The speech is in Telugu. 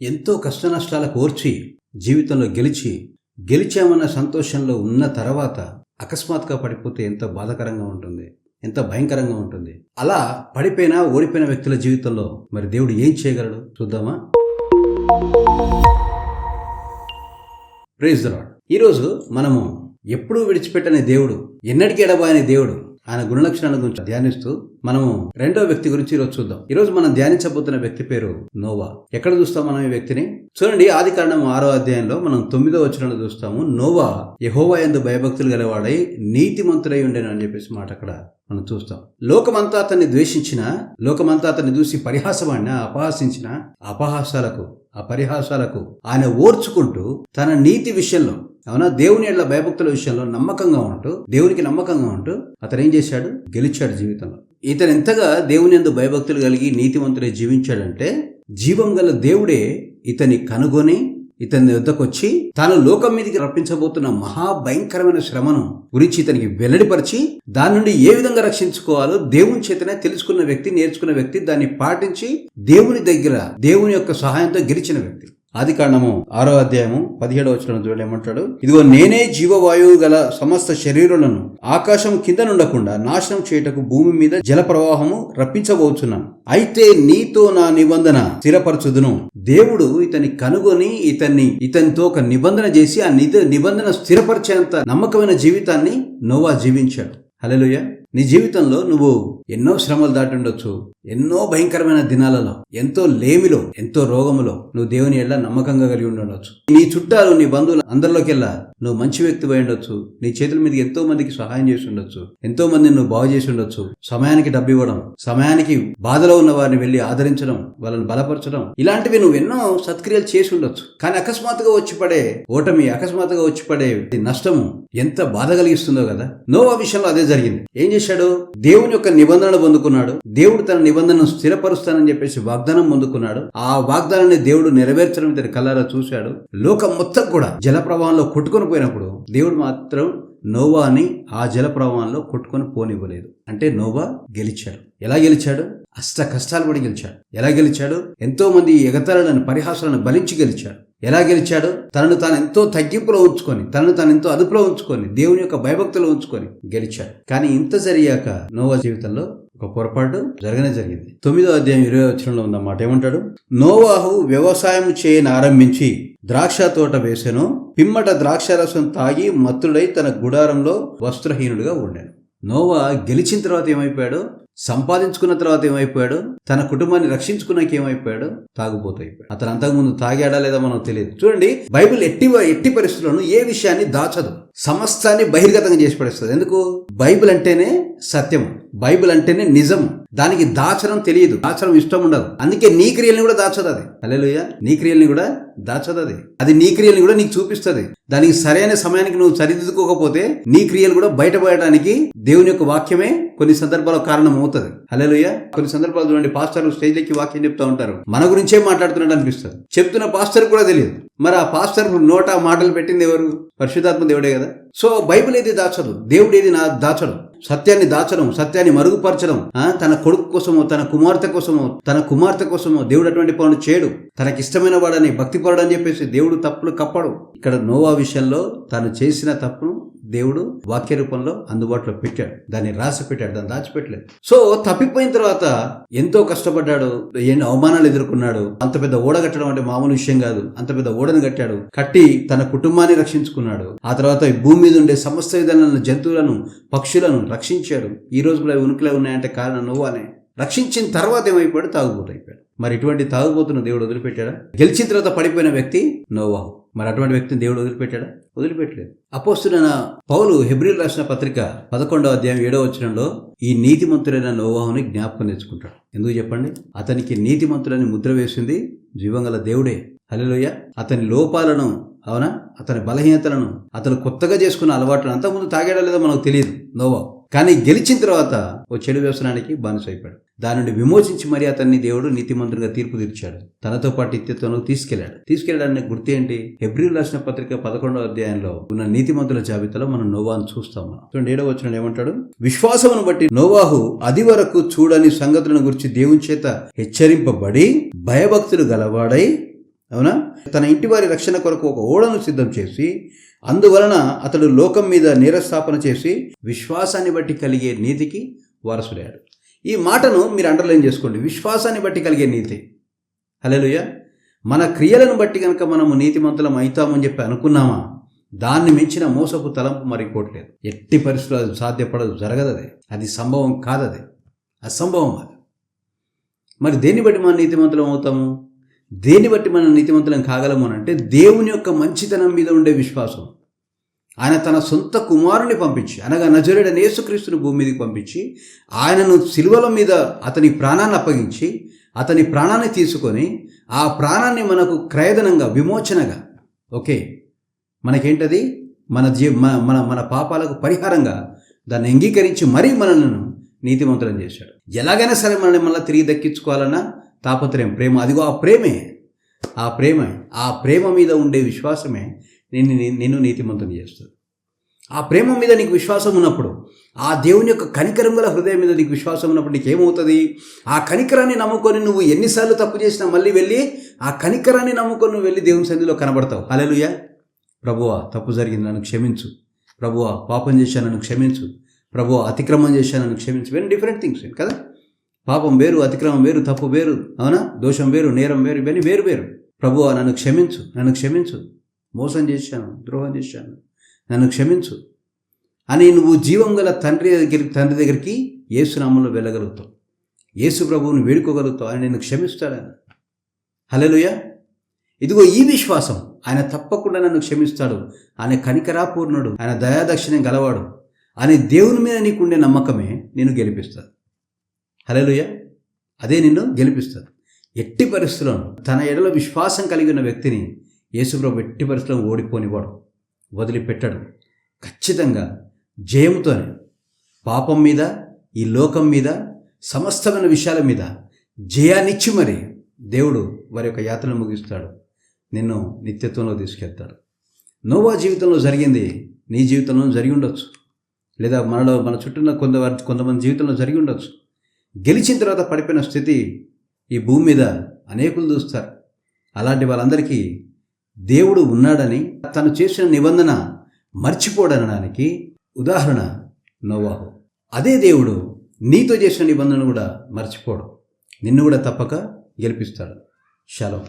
ఎంతో కష్ట నష్టాల కోర్చి జీవితంలో గెలిచామన్న సంతోషంలో ఉన్న తర్వాత అకస్మాత్తుగా పడిపోతే ఎంత బాధాకరంగా ఉంటుంది, ఎంత భయంకరంగా ఉంటుంది. అలా ఓడిపోయిన వ్యక్తుల జీవితంలో మరి దేవుడు ఏం చేయగలడు చూద్దామా. Praise the Lord. ఈరోజు మనము ఎప్పుడూ విడిచిపెట్టని దేవుడు, ఎన్నటికీ ఎడబాయని దేవుడు, ఆయన గుణలక్షణాల గురించి ధ్యానిస్తూ మనము రెండో వ్యక్తి గురించి ఈరోజు చూద్దాం. ఈరోజు మనం ధ్యానించబోతున్న వ్యక్తి పేరు నోవా. ఎక్కడ చూస్తాం మనం ఈ వ్యక్తిని? చూడండి, ఆదికాండం 6వ అధ్యాయంలో మనం 9వ వచనంలో చూస్తాము. నోవా యెహోవా యందు భయభక్తులు గలవాడై నీతిమంతుడై ఉండెను అని చెప్పేసి మాట అక్కడ మనం చూస్తాం. లోకమంతా అతన్ని ద్వేషించిన, లోకమంతా అతన్ని చూసి పరిహాసమాడిన, అపహాసించిన ఆ పరిహాసాలకు ఆయన ఓర్చుకుంటూ తన నీతి విషయంలో, అవునా, దేవుని యెడల భయభక్తుల విషయంలో దేవునికి నమ్మకంగా ఉంటూ అతను ఏం చేశాడు? గెలిచాడు జీవితంలో. ఇతను ఎంతగా దేవుని యందు భయభక్తులు కలిగి నీతిమంతుడై జీవించాడంటే, జీవం గల దేవుడే ఇతని కనుగొని ఇతని వద్దకు వచ్చి తాను లోకం మీదకి రప్పించబోతున్న మహాభయంకరమైన శ్రమను గురించి ఇతనికి వెల్లడిపరిచి దాని నుండి ఏ విధంగా రక్షించుకోవాలో దేవుని చేతనే తెలుసుకున్న వ్యక్తి, నేర్చుకున్న వ్యక్తి, దాన్ని పాటించి దేవుని దగ్గర దేవుని యొక్క సహాయంతో గెలిచిన వ్యక్తి. ఆదికాండము 6వ అధ్యాయము 17వ వచనం చూడండి, ఏమంటాడు? ఇదిగో నేనే జీవవాయువు గల సమస్త శరీరులను ఆకాశం కింద నుండకుండా నాశనం చేయుటకు భూమి మీద జల ప్రవాహము రప్పించబోతున్నాను. అయితే నీతో నా నిబంధన స్థిరపరచుదును. దేవుడు ఇతన్ని కనుగొని ఇతనితో ఒక నిబంధన చేసి ఆ నిబంధన స్థిరపరిచేంత నమ్మకమైన జీవితాన్ని నోవా జీవించాడు. హల్లెలూయా. నీ జీవితంలో నువ్వు ఎన్నో శ్రమలు దాటి ఉండొచ్చు, ఎన్నో భయంకరమైన దినాలలో, ఎంతో లేమిలో, ఎంతో రోగములో నువ్వు దేవుని యెడల నమ్మకంగా కలిగి ఉండవచ్చు. నీ చుట్టాలు, నీ బంధువులు అందరిలోకెల్లా నువ్వు మంచి వ్యక్తి అయి ఉండొచ్చు. నీ చేతుల మీదకి ఎంతో మందికి సహాయం చేసి ఉండొచ్చు, ఎంతో మందిని నువ్వు బాగు చేసి ఉండొచ్చు. సమయానికి డబ్బు ఇవ్వడం, సమయానికి బాధలో ఉన్న వారిని వెళ్లి ఆదరించడం, వాళ్ళని బలపరచడం, ఇలాంటివి నువ్వు ఎన్నో సత్క్రియలు చేసి ఉండొచ్చు. కానీ అకస్మాత్తుగా వచ్చి పడే ఓటమి, అకస్మాత్తుగా వచ్చి పడే నష్టము ఎంత బాధ కలిగిస్తుందో కదా. నోవా విషయంలో అదే జరిగింది. ఏం చేశాడు? దేవుని యొక్క నిబంధనను పొందుకున్నాడు. దేవుడు తన నిబంధనను స్థిరపరుస్తానని చెప్పేసి వాగ్దానం పొందుకున్నాడు. ఆ వాగ్దానాన్ని దేవుడు నెరవేర్చడం ఇతని కళ్ళారా చూశాడు. లోకం మొత్తం కూడా జల ప్రవాహంలో కొట్టుకొని పోయినప్పుడు దేవుడు మాత్రం నోవాని ఆ జల ప్రవాహంలో కొట్టుకొని పోనివ్వలేదు. అంటే నోవా గెలిచాడు. ఎలా గెలిచాడు? అష్ట కష్టాలు పడి గెలిచాడు. ఎలా గెలిచాడు? ఎంతో మంది ఎగతాళిని, పరిహాసాలను భరించి గెలిచాడు. ఎలా గెలిచాడు? తనను తాను ఎంతో తగ్గింపులో ఉంచుకొని, తనను తాను ఎంతో అదుపులో ఉంచుకొని, దేవుని యొక్క భయభక్తులు ఉంచుకొని గెలిచాడు. కానీ ఇంత జరిగాక నోవా జీవితంలో ఒక పొరపాటు జరిగింది. 9వ అధ్యాయం 20వ వచనంలో ఉందన్నమాట. ఏమంటాడు? నోవాహు వ్యవసాయం చేయని ఆరంభించి ద్రాక్ష తోట వేసెను. పిమ్మట ద్రాక్షారసం తాగి మత్తుడై తన గుడారంలో వస్త్రహీనుడిగా ఉండాను. నోవా గెలిచిన తర్వాత ఏమైపోయాడు? సంపాదించుకున్న తర్వాత ఏమైపోయాడు? తన కుటుంబాన్ని రక్షించుకున్నాక ఏమైపోయాడు? తాగుబోతైపోయాడు. అతను అంతకుముందు తాగాడా లేదా మనకు తెలియదు. చూడండి, బైబిల్ ఎట్టి పరిస్థితుల్లోనూ ఏ విషయాన్ని దాచదు, సమస్తాన్ని బహిర్గతంగా చేసి పడేస్తుంది. ఎందుకు? బైబిల్ అంటేనే సత్యం, బైబిల్ అంటేనే నిజం. దానికి దాచడం తెలియదు, దాచడం ఇష్టం ఉండదు. అందుకే నీ క్రియల్ని కూడా దాచదు అది. హల్లెలూయా. నీ క్రియల్ని కూడా దాచదు అది నీ క్రియల్ని కూడా నీకు చూపిస్తుంది. దానికి సరైన సమయానికి నువ్వు సరిదిద్దుకోకపోతే నీ క్రియలు కూడా బయటపడడానికి దేవుని యొక్క వాక్యమే కొన్ని సందర్భాల్లో కారణం అవుతుంది. హల్లెలూయా. కొన్ని సందర్భాలు చూడండి, పాస్టర్లు స్టేజ్ ఎక్కి వాక్యం చెప్తా ఉంటారు, మన గురించే మాట్లాడుతున్నాడు అనిపిస్తుంది. చెప్తున్న పాస్టర్ కూడా తెలియదు. మరి ఆ పాస్టర్ నోట మాటలు పెట్టింది ఎవరు? పరిశుద్ధాత్మ దేవుడే కదా. సో బైబిల్ ఏది దాచదు, దేవుడు ఏది దాచడు. సత్యాన్ని దాచడం, సత్యాన్ని మరుగుపరచడం, తన కొడుకు కోసమో, తన కుమార్తె కోసమో దేవుడు అటువంటి పనులు చేయడు. తనకిష్టమైన వాడని, భక్తిపరుడు అని చెప్పేసి దేవుడు తప్పులు కప్పడు. ఇక్కడ నోవా విషయంలో తాను చేసిన తప్పును దేవుడు వాక్య రూపంలో అందుబాటులో పెట్టాడు, దాన్ని రాసి పెట్టాడు, దాన్ని దాచిపెట్టలేదు. సో తప్పిపోయిన తర్వాత ఎంతో కష్టపడ్డాడు, ఎన్ని అవమానాలు ఎదుర్కొన్నాడు. అంత పెద్ద ఓడ కట్టడం అంటే మామూలు విషయం కాదు. అంత పెద్ద ఓడను కట్టి తన కుటుంబాన్ని రక్షించుకున్నాడు. ఆ తర్వాత భూమి మీద ఉండే సమస్త విధానాలను, జంతువులను, పక్షులను రక్షించాడు. ఈ రోజు కూడా ఉనికిలో ఉన్నాయంటే కారణం నోవానే. రక్షించిన తర్వాత ఏమైపోయాడు? తాగుబోతైపోయాడు. మరి ఇటువంటి తాగుబోతున్న దేవుడు వదిలిపెట్టాడా? గెలిచిన తర్వాత పడిపోయిన వ్యక్తి నోవాహు. మరి అటువంటి వ్యక్తిని దేవుడు వదిలిపెట్టాడా? వదిలిపెట్టలేదు. అపోస్తలుడైన పౌలు హెబ్రీయులకు రాసిన పత్రిక 11వ అధ్యాయం 7వ వచనంలో ఈ నీతిమంతుడైన నోవాహుని జ్ఞాపకం తెచ్చుకుంటాడు. ఎందుకు చెప్పండి? అతనికి నీతిమంతుడని ముద్ర వేసింది జీవంగల దేవుడే. హల్లెలూయా. అతని లోపాలను, అవునా, అతని బలహీనతలను, అతను కొత్తగా చేసుకున్న అలవాట్లను, అంతకుముందు తాగాడా లేదో మనకు తెలియదు నోవా. కానీ గెలిచిన తర్వాత ఓ చెడు వ్యసనానికి బానిసైపోయాడు. దాని నుండి విమోచించి మరి అతన్ని దేవుడు నీతిమంతుడిగా తీర్పు తీర్చాడు. తనతో పాటు నిత్యత్వంలోకి తీసుకెళ్లాడనే గుర్తు ఏంటి? హెబ్రీయులకు రాసిన పత్రిక 11వ అధ్యాయంలో ఉన్న నీతిమంతుల జాబితాలో మనం నోవాను చూస్తాం. మనం 7వ వచనం ఏమంటాడు? విశ్వాసమును బట్టి నోవాహు అది వరకు చూడని సంగతులను గురించి దేవుని చేత హెచ్చరింపబడి భయభక్తులు గలవాడై అవునా? తన ఇంటి వారి రక్షణ కొరకు ఒక ఓడను సిద్ధం చేసి, అందువలన అతడు లోకం మీద నేరస్థాపన చేసి విశ్వాసాన్ని బట్టి కలిగే నీతికి వారసుడాడు. ఈ మాటను మీరు అండర్లైన్ చేసుకోండి. విశ్వాసాన్ని బట్టి కలిగే నీతి. హల్లెలూయా. మన క్రియలను బట్టి కనుక మనము నీతిమంతులం అవుతామని చెప్పి అనుకున్నామా, దాన్ని మించిన మోసపు తలంపు మరి ఇంకోట్లేదు. ఎట్టి పరిస్థితులు అది సాధ్యపడదు, జరగదు. అది సంభవం కాదు, అది అసంభవం. అది మరి దేన్ని బట్టి మనం నీతిమంతులం అవుతాము, దేన్ని బట్టి మనం నీతిమంతులం కాగలము అని అంటే దేవుని యొక్క మంచితనం మీద ఉండే విశ్వాసం. ఆయన తన సొంత కుమారుని పంపించి, అనగా నజరేయుడైన యేసుక్రీస్తుని భూమి మీదకి పంపించి, ఆయనను సిలువల మీద అతని ప్రాణాన్ని అప్పగించి, అతని ప్రాణాన్ని తీసుకొని ఆ ప్రాణాన్ని మనకు క్రయధనంగా, విమోచనగా, ఓకే, మనకేంటది, మన పాపాలకు పరిహారంగా దాన్ని అంగీకరించి మరీ మనల్ని నీతిమంతులను చేశాడు. ఎలాగైనా సరే మనల్ని మళ్ళీ తిరిగి దక్కించుకోవాలన్నా తాపత్రయం, ప్రేమ. అదిగో ఆ ప్రేమ మీద ఉండే విశ్వాసమే నిన్ను నీతిమంతుని చేస్తుంది. ఆ ప్రేమ మీద నీకు విశ్వాసం ఉన్నప్పుడు, ఆ దేవుని యొక్క కనికరం గల హృదయం మీద నీకు విశ్వాసం ఉన్నప్పుడు నీకేమవుతుంది, ఆ కనికరాన్ని నమ్ముకొని నువ్వు ఎన్నిసార్లు తప్పు చేసినా మళ్ళీ వెళ్ళి ఆ కనికరాన్ని నమ్ముకొని నువ్వు వెళ్ళి దేవుని సన్నిధిలో కనబడతావు. హల్లెలూయా. ప్రభువా, తప్పు జరిగింది, నన్ను క్షమించు. ప్రభువా, పాపం చేశాను, నన్ను క్షమించు. ప్రభువా, అతిక్రమం చేశాను, నన్ను క్షమించు. వెరీ డిఫరెంట్ థింగ్స్ కదా. పాపం వేరు, అతిక్రమం వేరు, తప్పు వేరు, అవునా? దోషం వేరు, నేరం వేరు, ఇవన్నీ వేరు. ప్రభువా, నన్ను క్షమించు. మోసం చేశాను, ద్రోహం చేశాను, నన్ను క్షమించు అని నువ్వు జీవం గల తండ్రి దగ్గరికి యేసు నామములో వెళ్ళగలుగుతావు. యేసు ప్రభువుని వేడుకోగలుగుతావు. ఆయన నిన్ను క్షమిస్తాడని. హల్లెలూయా. ఇదిగో ఈ విశ్వాసం, ఆయన తప్పకుండా నన్ను క్షమిస్తాడు, ఆయన కనికరాపూర్ణుడు, ఆయన దయాదక్షిణ్యం గలవాడు అని దేవుని మీద నీకుండే నమ్మకమే నిన్ను గెలిపిస్తుంది. హల్లెలూయా. అదే నిన్ను గెలిపిస్తుంది. ఎట్టి పరిస్థితులను తన ఎడల విశ్వాసం కలిగిన వ్యక్తిని యేసుప్రభు ఎట్టి పరిస్థితులను ఓడిపోనివాడు, వదిలిపెట్టడు. ఖచ్చితంగా జయముతోనే పాపం మీద, ఈ లోకం మీద, సమస్తమైన విషయాల మీద జయాన్నిచ్చి మరి దేవుడు వారి యొక్క యాత్రను ముగిస్తాడు, నిన్ను నిత్యత్వంలో తీసుకెళ్తాడు. నోవా జీవితంలో జరిగింది నీ జీవితంలో జరిగి ఉండొచ్చు, లేదా మన చుట్టూ కొంతమంది జీవితంలో జరిగి ఉండొచ్చు. గెలిచిన తర్వాత పడిపోయిన స్థితి ఈ భూమి మీద అనేకులు చూస్తారు. అలాంటి వాళ్ళందరికీ దేవుడు ఉన్నాడని, తను చేసిన నిబంధన మర్చిపోడనడానికి ఉదాహరణ నోవాహు. అదే దేవుడు నీతో చేసిన నిబంధన కూడా మర్చిపోడు, నిన్ను కూడా తప్పక గెలిపిస్తాడు. షలోమ్.